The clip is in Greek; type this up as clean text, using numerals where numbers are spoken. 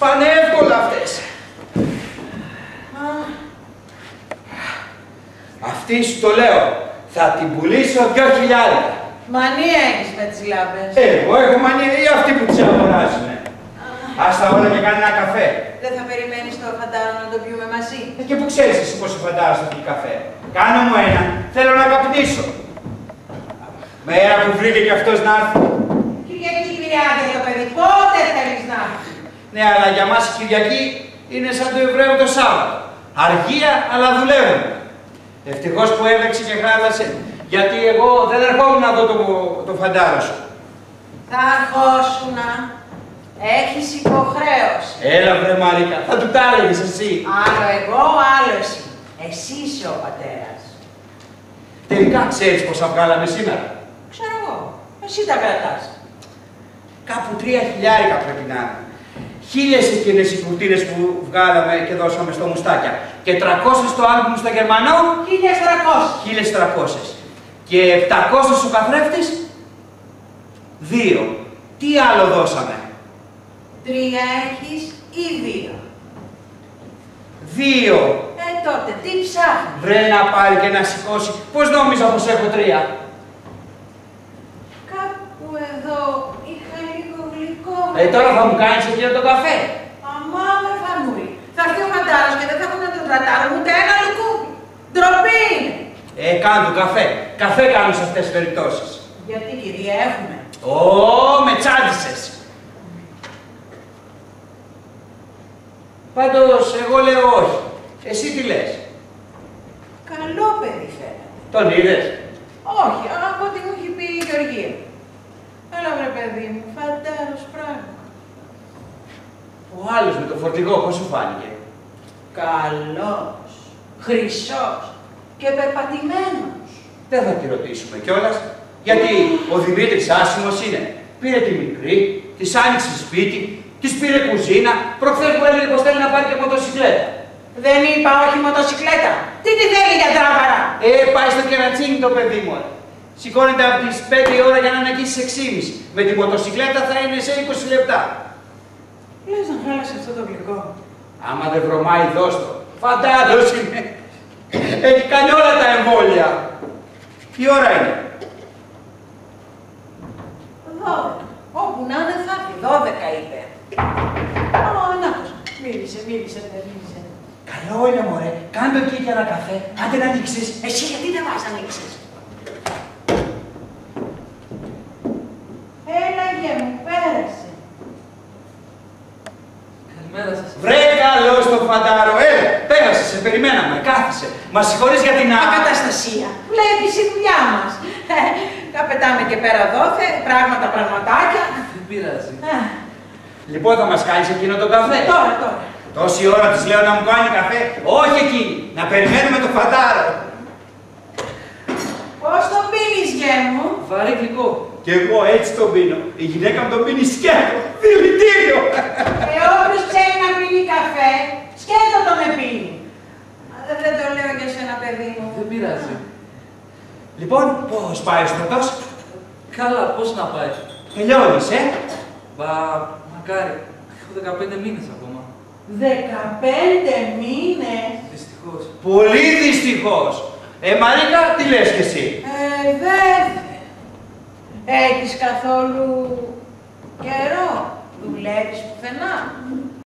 Σπάνε εύκολα αυτές. Αυτή σου το λέω. Θα την πουλήσω 2.000. Μανία έχεις με τις λάμπες. Εγώ έχω μανία ή αυτοί που τις αγοράζουνε. Ας τα όλα και κάνει ένα καφέ. Δεν θα περιμένεις το φαντάρο να το πιούμε μαζί. Και που ξέρεις εσύ πως ο φαντάρος θα πιει καφέ. Κάνε μου ένα, θέλω να καπνίσω. Μέρα που βρήκε κι αυτός να έρθει. Κυριακή πειριάδε το παιδί, πότε θέλεις να έρθει. Ναι, αλλά για μας η Κυριακή είναι σαν το Εβραίο το Σάββατο. Αργία, αλλά δουλεύουμε. Ευτυχώς που έβρεξε και χάλασε, γιατί εγώ δεν ερχόμουν να δω το φαντάρο σου. Θα ερχόσουνα. Έχεις υποχρέωση. Έλα βρε Μαρίκα, θα του τα έλεγες εσύ. Άλλο εγώ, άλλο εσύ. Εσύ είσαι ο πατέρας. Τελικά ξέρεις πόσα βγάλαμε σήμερα. Ξέρω εγώ. Εσύ τα κρατάς. Κάπου 3.000 πρέπει να είναι. 1.000 εκείνες οι κουρτίνες που βγάλαμε και δώσαμε στο Μουστάκια. Και 300 στο άλμπουμ στο Γερμανό. 1.300. 1.300. Και 700 ο καθρέφτης. 2. Τι άλλο δώσαμε. 3 έχεις ή 2. 2. Τότε τι ψάχνεις. Βρε να πάρει και να σηκώσει. Πώς νόμιζα πως έχω 3. Κάπου εδώ είχα λίγο γλυκό. Τώρα θα μου κάνεις εκείνο το καφέ. Αμά με φανούλη. Θα έρθει ο φαντάρος και δεν θα έχουν να τον τρατάρουν ούτε ένα λουκούμι. Ντροπή είναι. Κάνε του καφέ. Καφέ κάνουν σε αυτές τις περιπτώσεις. Γιατί κυρία έχουμε. Με τσάντισες. Πάντως, εγώ λέω όχι. Εσύ τι λες. Καλό παιδί φαίνεται. Τον είδες. Όχι, από ό,τι μου έχει πει η Γεωργία. Αλλά βρε παιδί μου, φαντάρος πράγμα. Ο άλλος με το φορτηγό πώς σου φάνηκε. Καλός, χρυσός και περπατημένος. Δεν θα τη ρωτήσουμε κιόλας, γιατί ο Δημήτρης άσημος είναι. Πήρε τη μικρή, της άνοιξε σπίτι, της πήρε κουζίνα, προχθές μου έλεγε πως θέλει να πάρει και μοτοσικλέτα. Δεν είπα όχι μοτοσικλέτα. Τι τη θέλει για τράβαρα. Πάει στο κερατσίνι το παιδί μου. Σηκώνεται από τις 5 η ώρα για να είναι εκεί στις 6.30. Με τη μοτοσικλέτα θα είναι σε 20 λεπτά. Λες να χάλασε αυτό το γλυκό. Άμα δεν βρωμάει, δώσ' το. Φαντάρος είναι. Έχει κάνει όλα τα εμβόλια. Τι ώρα είναι. 12. Όπου να είναι θα έρθει. 12 είπε. Νάτος. Μίλησε, δεν μίλησε. Καλό είναι μωρέ. Κάνε το εκεί για ένα καφέ. Άντε να ανοίξεις. Εσύ γιατί δεν πας να ανοίξεις. Έλα γε μου, πέρασε. Καλημέρα σας. Βρε καλό στο φαντάρο. Πέρασε, σε περιμέναμε. Κάθισε. Μας συγχωρείς για την Ακαταστασία. Βλέπεις η δουλειά μας. Τα πετάμε και πέρα δόθε, πραγματάκια. Δεν πειράζει. Λοιπόν, θα μας κάνεις εκείνο το καφέ. Τώρα. Τόση ώρα της λέω να μου κάνει καφέ. Όχι εκείνη. Να περιμένουμε το φαντάρο. Πώς το πίνεις, γε μου. Βαρύ γλυκό. Κι εγώ έτσι τον πίνω. Η γυναίκα μου τον πίνει σκέτο. Δηλητήριο. Όποιος ξέρει να πίνει καφέ, σκέτο τον πίνει. Δεν το λέω για σένα, παιδί μου. Δεν πειράζει. Λοιπόν, πώς πάει ο στρατός. Καλά, πώς να πάει. Τελειώνεις, Μακάρι. Έχω 15 μήνες ακόμα. 15 μήνες. Δυστυχώς. Πολύ δυστυχώς. Μαρίκα, τι λες κι εσύ. Δεν. Έχεις καθόλου καιρό. Δουλεύεις πουθενά.